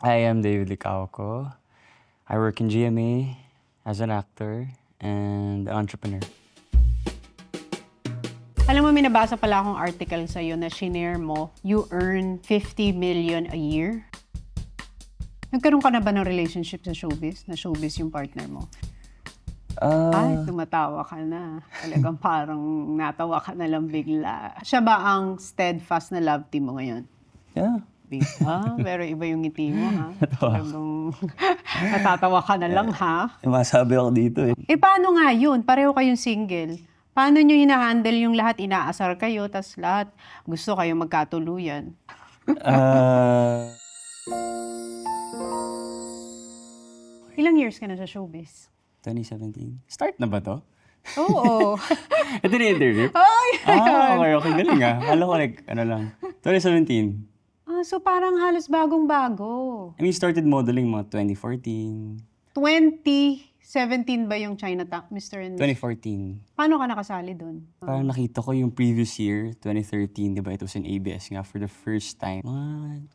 I am David Licauco. I work in GMA as an actor and entrepreneur. Alam mo, may nabasa pala akong article sa'yo na shinare mo, you earn 50 million a year. Nagkaroon ka na ba ng relationship sa showbiz? Na showbiz yung partner mo? Ay, tumatawa ka na. Talagang parang natawa ka na lang bigla. Siya ba ang steadfast na love team mo ngayon? Yeah. Pero iba yung ngiti mo, ha? Talagang natatawa ka na lang, ha? Masabi ako dito eh. Paano nga yun? Pareho kayong single. Paano nyo hina-handle yung lahat? Inaasar kayo, tas lahat gusto kayo magkatuluyan. Ilang years ka na sa showbiz? 2017. Start na ba to? Oo. Ito na yung interview? Ay! Okay. Galing ah. Alam ko like, ano lang. 2017. So parang halos bagong-bago. I mean, started modeling mga 2014. 2017 ba yung Chinatown, Mr. and Miss? 2014. Paano ka nakasali doon? Parang nakita ko yung previous year, 2013, di ba? It was in ABS nga for the first time.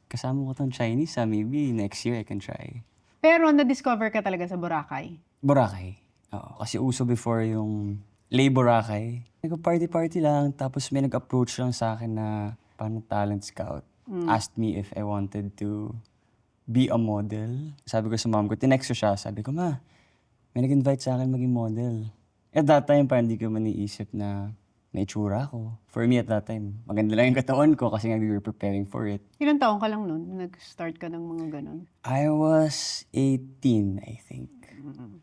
Kasama ko tong Chinese maybe next year I can try. Pero na-discover ka talaga sa Boracay? Boracay. Oo, kasi uso before yung Lay Boracay. Nag-party-party lang, tapos may nag-approach lang sa akin na parang talent scout. Asked me if I wanted to be a model. Sabi ko sa mom ko, tinext ko siya, sabi ko, ma, may nag-invite sa akin maging model. At that time, parang hindi ko man iisip na may itsura ko. For me at that time, maganda lang yung katawan ko kasi nga we were preparing for it. Ilang taon ka lang noon? Nag-start ka ng mga ganun? I was 18, I think.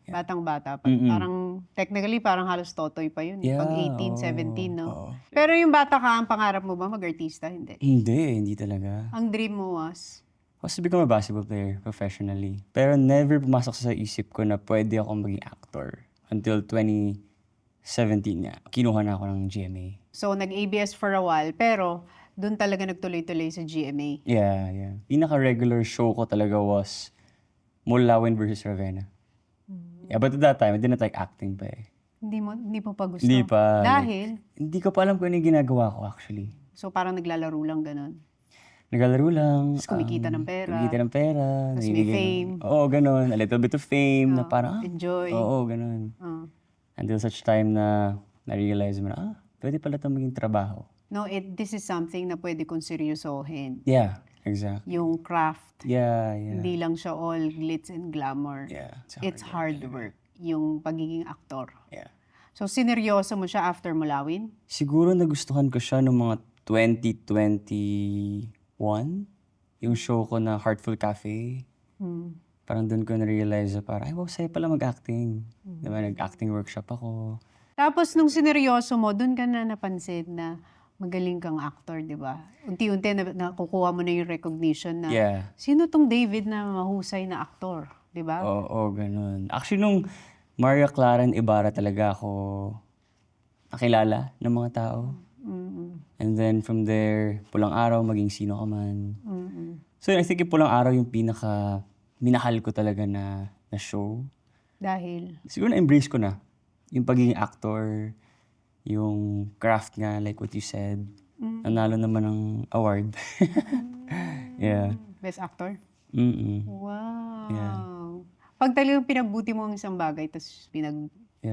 Batang-bata pa. Parang, technically, parang halos totoy pa yun. Yeah, Pag 18, 17, no? oo. Pero yung bata ka, ang pangarap mo ba mag-artista? Hindi. Hindi talaga. Ang dream mo was? I was to become a basketball player professionally. Pero never pumasok sa isip ko na pwede akong maging actor. Until 2017 nga, kinuha na ako ng GMA. So, nag-ABS for a while, pero doon talaga nagtuloy-tuloy sa GMA. Yeah. Pinaka-regular show ko talaga was Mulawin versus Ravenna. Yeah, but at that time, I didn't like acting pa eh. Hindi mo pa gusto? Hindi pa. Dahil? Hindi ko pa alam kung ano yung ginagawa ko actually. So, parang naglalaro lang ganun. Naglalaro lang. Tapos kumikita ng pera. Kumikita ng pera. Tapos may namimigay ng- fame. Oo, ganun. A little bit of fame na parang, Enjoy. Oo, ganun. Ah. Until such time na na-realize mo na, pwede pala itong maging trabaho. No, this is something na pwede kong seryosohin. Yeah, exactly. Yung craft. Yeah. Hindi lang siya all glitz and glamour. Yeah. It's hard work. Yung pagiging aktor. Yeah. So, sineryoso mo siya after Mulawin? Siguro nagustuhan ko siya noong mga 2021. Yung show ko na Heartful Cafe. Parang doon ko na-realize na parang, ay, wow, saya pala mag-acting. Diba, nag-acting workshop ako. Tapos, nung sineryoso mo, doon ka na napansin na magaling kang actor, di ba? Unti-unti nakukuha mo na yung recognition na, Yeah. sino tong David na mahusay na aktor, di ba? Oo, ganun. Actually, nung Maria Clara and Ibarra talaga ako nakilala ng mga tao. And then from there, Pulang Araw, Maging Sino Ka Man. So I think yung Pulang Araw yung pinaka minahal ko talaga na show. Dahil, Siguro na-embrace ko na yung pagiging actor, yung craft nga, like what you said. Nanalo naman ng award. Yeah. best actor? Mm-mm. Wow. Yeah. Pag talagang pinagbuti mo ang isang bagay, tapos Yeah.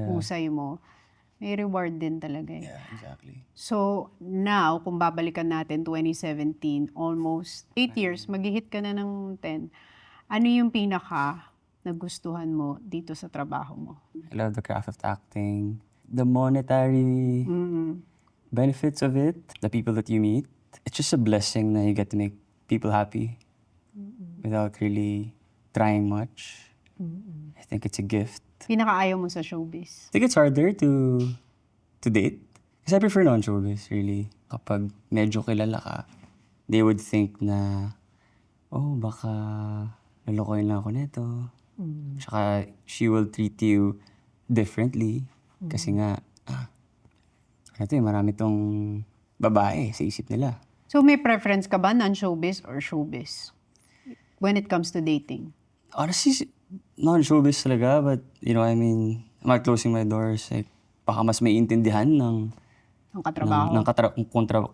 pinag-usay mo, may reward din talaga eh. Yeah, exactly. So, now, kung babalikan natin, 2017, almost 8 years, mag-hit ka na ng 10. Ano yung pinaka nagustuhan mo dito sa trabaho mo? I love the craft of acting. The monetary benefits of it, the people that you meet. It's just a blessing na you get to make people happy without really trying much. I think it's a gift. Pinaka-ayaw mo sa showbiz? I think it's harder to date. Kasi I prefer non-showbiz, really. Kapag medyo kilala ka, they would think na, oh, baka lalokoyin lang ako nito. Tsaka she will treat you differently. Kasi nga, marami tong babae sa isip nila. So, may preference ka ba, non-showbiz or showbiz? When it comes to dating? Honestly, non-showbiz talaga, but, I mean, I'm not closing my doors. Like, baka mas may intindihan ng Ang katrabaho?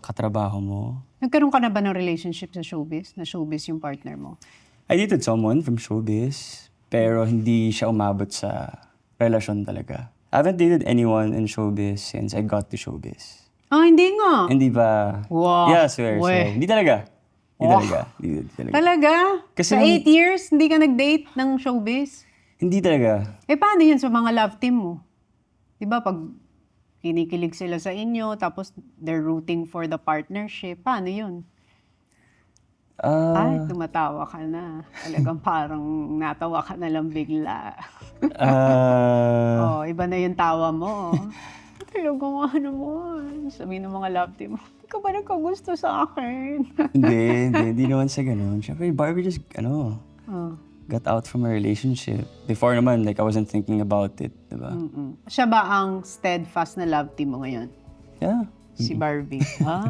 katrabaho mo. Nagkaroon ka na ba ng relationship sa showbiz? Na showbiz yung partner mo? I dated someone from showbiz, pero hindi siya umabot sa relasyon talaga. I haven't dated anyone in showbiz since I got to showbiz. Oh, hindi nga. Hindi ba? Wow. Yeah, swear. Weh. Hindi talaga. Hindi Oh. talaga. Hindi talaga. Talaga? Kasi sa nung- 8 years, hindi ka nag-date ng showbiz? Hindi talaga. Eh, paano yun sa mga love team mo? Di ba pag kinikilig sila sa inyo, tapos they're rooting for the partnership, paano yun? Ay, tumatawa ka na. Talagang parang natawa ka na lang bigla. Oh, iba na yung tawa mo. Talagang ano mo, sabihin ng mga love team, hindi ka ba nagkagusto sa akin? Hindi naman sa ganun. Siyempre, Barbie just, Oh. got out from a relationship. Before naman, like, I wasn't thinking about it, diba? Siya ba ang steadfast na love team mo ngayon? Yeah. Si Barbie.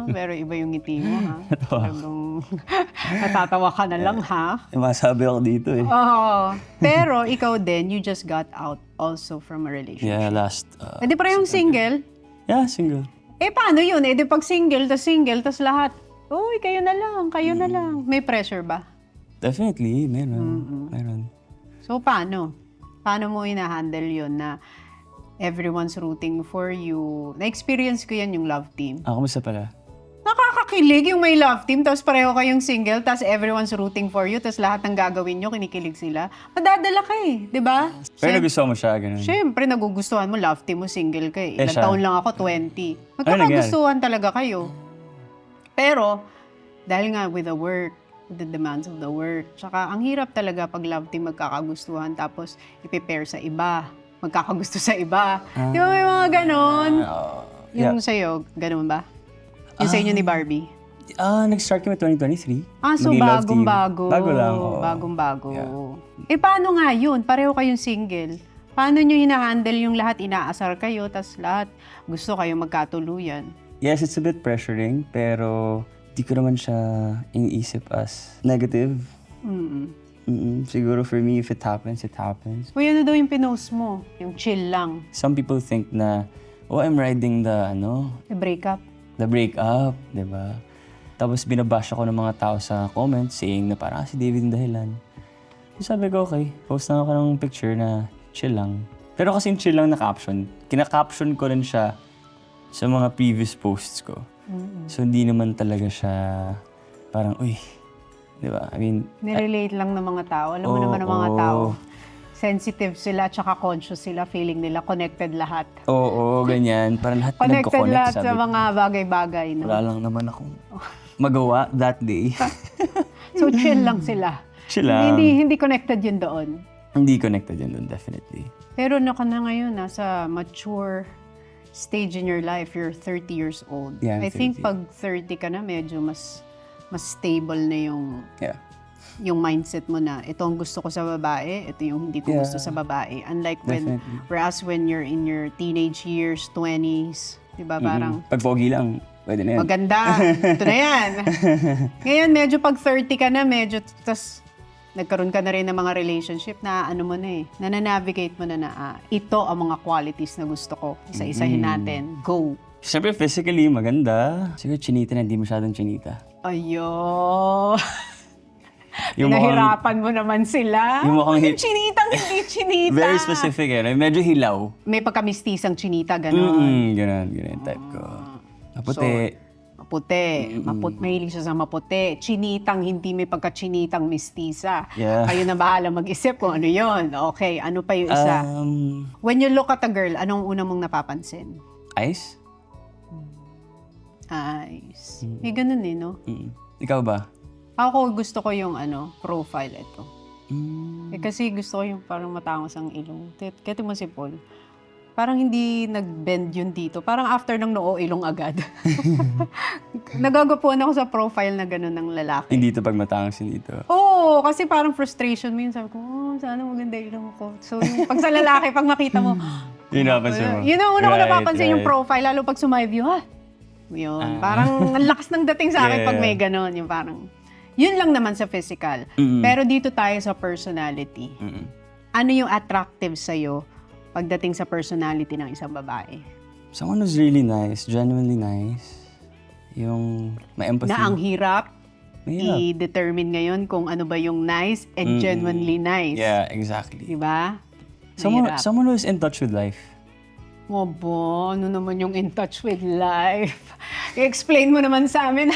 Pero iba yung ngiti mo, ha? Talagang natatawa ka na lang, ha? Masabi ako dito eh. Oo. Pero ikaw din, you just got out also from a relationship. Yeah, last... Eh di parehong single? yeah, single. Eh paano yun? Eh di pag single, tas lahat. Uy, kayo na lang. May pressure ba? Definitely, meron. So paano? Paano mo ina-handle yun na everyone's rooting for you? Na-experience ko yan yung love team. Kamusta pala? Nakakakilig yung may love team, tapos pareho kayong single, tapos everyone's rooting for you, tapos lahat ng gagawin nyo, kinikilig sila. Madadala ka eh, di ba? Pero nagustuhan mo siya, ganun. Siyempre, nagugustuhan mo, love team mo, single ka eh. Eh, Ilang siya? taon lang ako, 20. Magkakagustuhan talaga kayo. Pero, dahil nga with the work, with the demands of the work, tsaka ang hirap talaga pag love team magkakagustuhan, tapos ipipair sa iba, magkakagusto sa iba. Di ba may mga ganon? Yung sa'yo, ganon ba? Yung sa inyo ni Barbie? Nag-start kami 2023. So Maging love team. bagong-bago. Bago lang, oo. Bagong-bago. Yeah. Eh, paano nga yun? Pareho kayong single. Paano nyo hina-handle yung lahat? Inaasar kayo, tas lahat gusto kayo magkatuluyan. Yes, it's a bit pressuring, pero di ko naman siya iniisip as negative. Siguro for me, if it happens, it happens. Uy, ano daw yung pinost mo? Yung chill lang. Some people think na, I'm riding the, I-break up. the breakup, di ba? Tapos binabash ako ng mga tao sa comments saying na parang si David yung dahilan. So sabi ko, okay, post na ako ng picture na chill lang. Pero kasing chill lang na caption, kinakaption ko rin siya sa mga previous posts ko. So hindi naman talaga siya parang, di ba? I mean, Nirelate lang ng mga tao. Alam mo naman ng mga tao. Sensitive sila, tsaka conscious sila. Feeling nila connected lahat. Oo, ganyan. Parang lahat Connected nagko-connect, lahat sabi sa ko. mga bagay-bagay. No? Wala lang naman akong magawa that day. So chill lang sila. Chill lang. Hindi connected yun doon. Hindi connected yun doon, definitely. Pero na ngayon, nasa mature stage in your life, you're 30 years old. Yeah, I'm I think 30. pag 30 ka na, medyo mas stable na Yeah. yung mindset mo na ito ang gusto ko sa babae, ito yung hindi ko gusto sa babae. Unlike whereas when you're in your teenage years, 20s, di ba, parang Pag pogi lang, pwede na yan. maganda, ito na yan. Ngayon, medyo pag 30 ka na, medyo, tas nagkaroon ka na rin ng mga relationship na ano mo na nananavigate mo na ito ang mga qualities na gusto ko. Isa-isahin natin. Go! Siyempre, physically, maganda. Siguro, chinita na, hindi masyadong chinita. Ayo. Yung Pinahirapan mo naman sila. Yung mukhang Yung chinitang hindi chinita. Very specific eh. Medyo hilaw. May pagkamistisang chinita, gano'n. Ganun yung type ko. Maputi. Mahilig siya sa maputi. Chinitang, hindi may pagka-chinitang mistisa. Yeah. Kayo na bahala mag-isip kung ano yon. Okay, ano pa yung isa? When you look at a girl, anong una mong napapansin? Eyes? Eyes. May ganun eh, no? Ikaw ba? Ako gusto ko yung profile ito. Kasi gusto ko yung parang matangos ang ilong. Kaya mo si Paul. Parang hindi nag-bend yun dito. Parang after ng noo, ilong agad. Nagagapuan ako sa profile na gano'n ng lalaki. Hindi ito pag matangos yun dito. Oo, kasi parang frustration mo yun. Sabi ko, sana maganda ilong ko. So, yung pag sa lalaki, pag makita mo, Yun napansin mo. yun ang una ko Right, napapansin yung right. profile, lalo pag sumiview, Yun, parang ang lakas ng dating sa akin pag may gano'n. Yung parang, yun lang naman sa physical. Pero dito tayo sa personality. Ano yung attractive sa'yo pagdating sa personality ng isang babae? Someone who's really nice, genuinely nice. Yung may empathy. Na ang hirap Mahirap. i-determine ngayon kung ano ba yung nice and genuinely nice. Yeah, exactly. Diba? Someone, Mahirap. someone who's in touch with life. Obo, ano naman yung in touch with life? I-explain mo naman sa amin.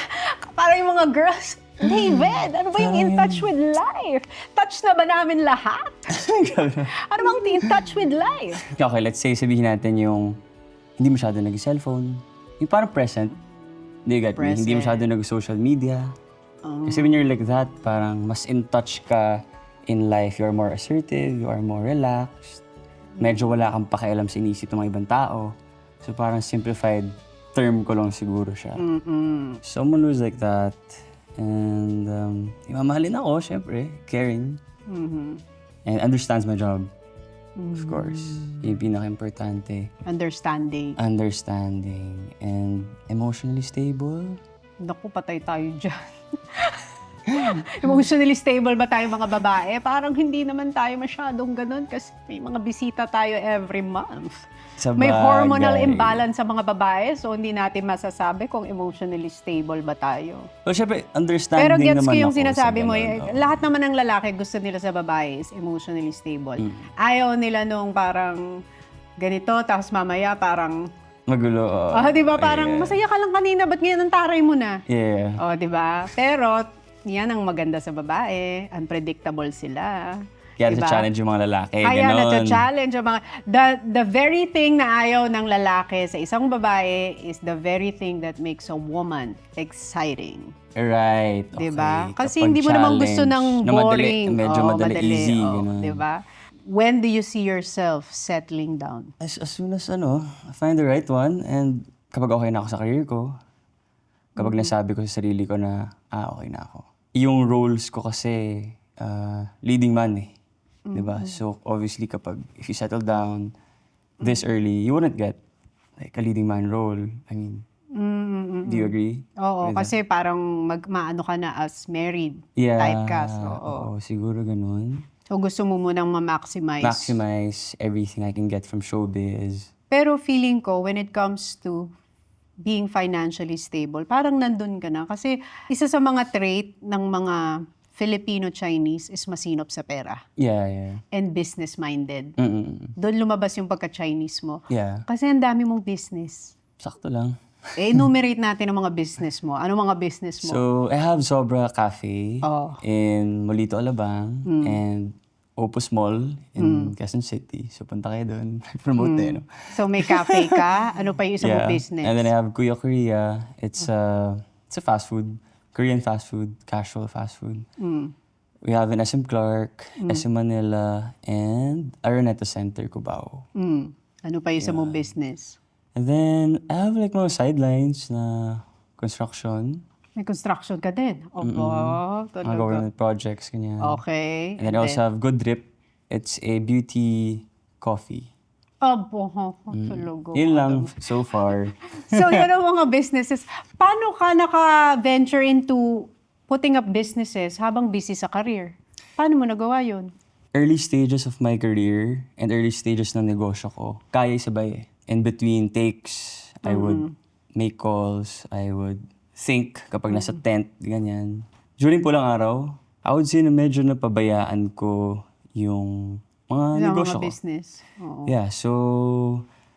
Para yung mga girls, David, ano ba yung in touch with life? Touch na ba namin lahat? Ano bang in touch with life? Okay, let's say sabihin natin yung hindi masyado nag-cellphone. Yung parang present. Do you get me? Hindi Present. masyado nag-social media. Kasi when you're like that, parang mas in touch ka in life. You're more assertive, you are more relaxed. Medyo wala kang pakialam sa inisip ng mga ibang tao. So parang simplified term ko lang siguro siya. Someone who's like that. And mamahalin ako, syempre. Caring. And understands my job. Of course. Yung pinaka-importante. Understanding. Understanding. And emotionally stable. Naku, patay tayo dyan. Emotionally stable ba tayo mga babae? Parang hindi naman tayo masyadong ganun kasi may mga bisita tayo every month. May hormonal imbalance sa mga babae, so hindi natin masasabi kung emotionally stable ba tayo. Well, syempre, understanding Pero naman gets ko yung ako sinasabi sa mo, ganun, no? lahat naman ng lalaki gusto nila sa babae is emotionally stable. Ayaw nila nung parang ganito, tapos mamaya parang, Magulo. di ba parang masaya ka lang kanina, ba't ngayon ang taray mo na? Yeah. Di ba? Pero yan ang maganda sa babae, unpredictable sila. Kaya Diba? na-challenge yung mga lalaki. Kaya ganon. na-challenge ang mga... The very thing na ayaw ng lalaki sa isang babae is the very thing that makes a woman exciting. Right. Okay. Diba? Kasi Kapag hindi mo naman gusto ng challenge, na boring. medyo madali, easy. Oo, Ganun. diba? When do you see yourself settling down? As soon as I find the right one, and kapag okay na ako sa career ko, kapag nasabi ko sa sarili ko na, okay na ako. Yung roles ko kasi, leading man eh. Diba? So, obviously, if you settle down this early, you wouldn't get like a leading man role. I mean, do you agree? Oo, with kasi parang maano ka na as married. Yeah. Typecast. Oo. Siguro ganun. So gusto mo munang ma-maximize. Maximize everything I can get from showbiz. Pero feeling ko, when it comes to being financially stable, parang nandun ka na. Kasi isa sa mga trait ng mga Filipino-Chinese is masinop sa pera. Yeah. And business-minded. Mm-mm. Doon lumabas yung pagka-Chinese mo. Yeah. Kasi ang dami mong business. Sakto lang. Enumerate natin ang mga business mo. Ano mga business mo? So, I have Sobra Cafe Oh. in Molito, Alabang, and Opus Mall in Quezon City. So, punta kayo doon. Promote eh, no? So may cafe ka. Ano pa yung isa mong business? And then I have Kuya Korea. It's a fast food. Korean fast food. Casual fast food. We have an SM Clark, SM Manila, and Araneta Center, Cubao. Ano pa yung isa mong business? And then, I have like mga sidelines na construction. May construction ka din. Opo, Mga talaga. government projects, ganyan. Okay. And then I also have Good Drip. It's a beauty coffee. Opo, talaga. Yun lang so far. So, yan ang mga businesses. Paano ka naka-venture into putting up businesses habang busy sa career? Paano mo nagawa yun? Early stages of my career and early stages ng negosyo ko, kaya sabay eh. In between takes, I would make calls, I would think kapag nasa tent, ganyan. During pulang araw, I would say na medyo napabayaan ko yung mga Yung negosyo mga ko. business. Oo. Yeah, so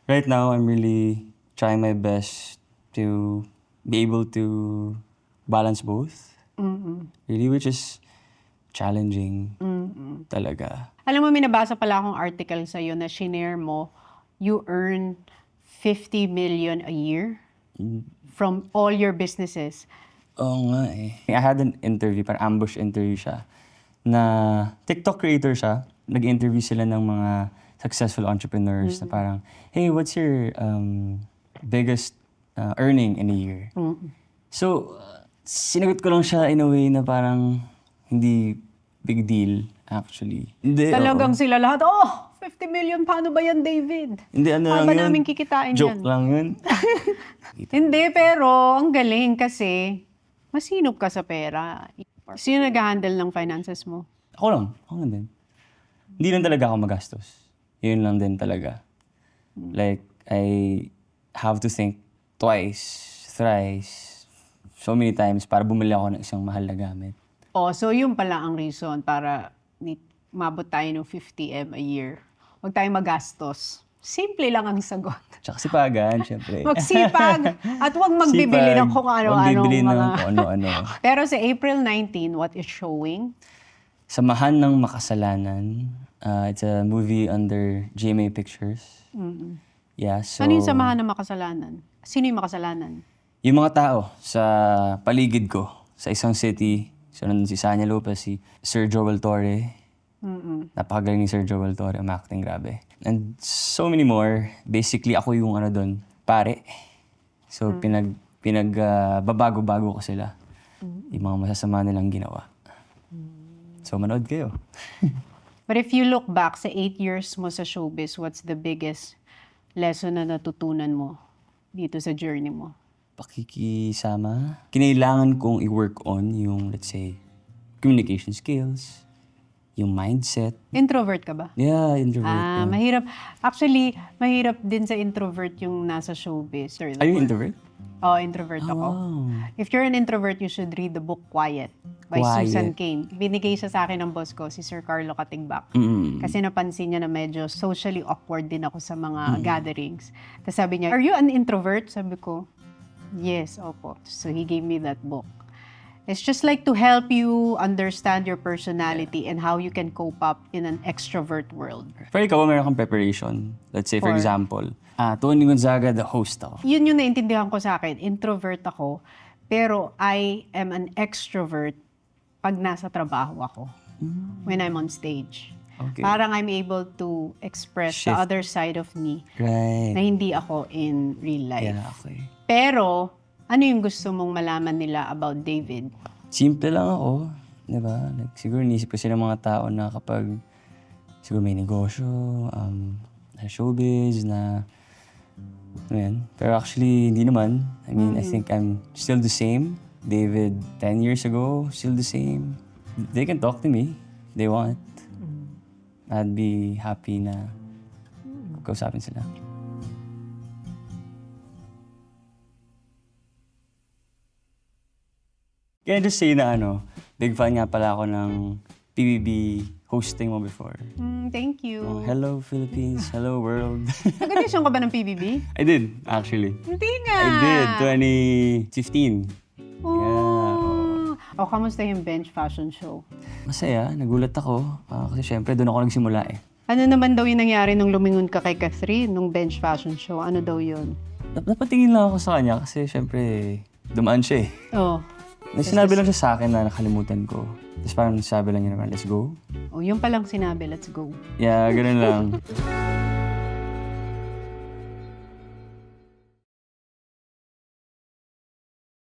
right now I'm really trying my best to be able to balance both. Really, which is challenging talaga. Alam mo, may nabasa pala akong article sa'yo na shinare mo, you earn 50 million a year from all your businesses. Oo nga eh. I had an interview, parang ambush interview siya, na TikTok creator siya. Nag-interview sila ng mga successful entrepreneurs na parang, hey, what's your biggest earning in a year? So, sinagot ko lang siya in a way na parang hindi big deal, actually. Hindi, Talagang sila lahat, 50 million, paano ba yan, David? Hindi, ano Paano lang ba yun? namin kikitain Joke yan? lang yun. Hindi, pero ang galing kasi masinop ka sa pera. Sino nag-handle ng finances mo? Ako lang din. Hindi lang talaga ako magastos. Yun lang din talaga. Like, I have to think twice, thrice, so many times para bumili ako ng isang mahal na gamit. Oh, so yun pala ang reason para mabot tayo ng 50M a year. Huwag tayong magastos. Simple lang ang sagot. Tsaka sipagan, syempre. Magsipag at huwag magbibili ng kung ano-ano. Huwag bibili ng kung ano-ano. Pero sa April 19, what is showing? Samahan ng Makasalanan. It's a movie under GMA Pictures. Yeah, so... Ano yung samahan ng makasalanan? Sino yung makasalanan? Yung mga tao sa paligid ko, sa isang city, so nandun si Sanya Lopez, si Sir Joel Torre. Napakagaling ni Sir Joel Torre, ang acting, grabe. And so many more. Basically, ako yung doon, pare. So, babago-bago ko sila. Yung mga masasama nilang ginawa. So, manood kayo. But if you look back sa 8 years mo sa showbiz, what's the biggest lesson na natutunan mo dito sa journey mo? Pakikisama. Kinailangan kong i-work on yung, let's say, communication skills, yung mindset. Introvert ka ba? Yeah, introvert. Mahirap. Actually, mahirap din sa introvert yung nasa showbiz. Are you introvert? Oh, introvert ako. Wow. If you're an introvert, you should read the book Quiet by Susan Cain. Binigay siya sa akin ng boss ko, si Sir Carlo Katigbak. Kasi napansin niya na medyo socially awkward din ako sa mga gatherings. Tapos sabi niya, "Are you an introvert?" Sabi ko, "Yes, opo." So he gave me that book. It's just like to help you understand your personality and how you can cope up in an extrovert world. Pero ikaw, meron kang preparation. Let's say, for example, Tony Gonzaga, the host ako. Yun yung naintindihan ko sa akin. Introvert ako, pero I am an extrovert pag nasa trabaho ako. When I'm on stage. Okay. Parang I'm able to express the Shift. other side of me Right. na hindi ako in real life. Yeah, okay. Pero, ano yung gusto mong malaman nila about David? Simple lang ako. Diba? Like, siguro nisip ko sila mga tao na kapag siguro may negosyo, na showbiz, na ano yan. Pero actually, hindi naman. I mean, I think I'm still the same. David 10 years ago, still the same. They can talk to me if they want. I'd be happy na kausapin sila. Can I just say na big fan nga pala ako ng PBB hosting mo before. Thank you. Hello Philippines, hello world. Nag-audition ka ba ng PBB? I did, actually. Hindi nga. I did, 2015. Oh. O, kamusta yung bench fashion show? Masaya, nagulat ako. Kasi syempre, doon ako nagsimula eh. Ano naman daw yung nangyari nung lumingon ka kay Catherine nung bench fashion show? Ano daw yun? Napatingin lang ako sa kanya kasi syempre, dumaan siya eh. Oh. Sinabi lang siya sa akin na nakalimutan ko. Tapos parang sabi lang niya naman, let's go. Oh, yung palang sinabi, let's go. Yeah, ganun lang.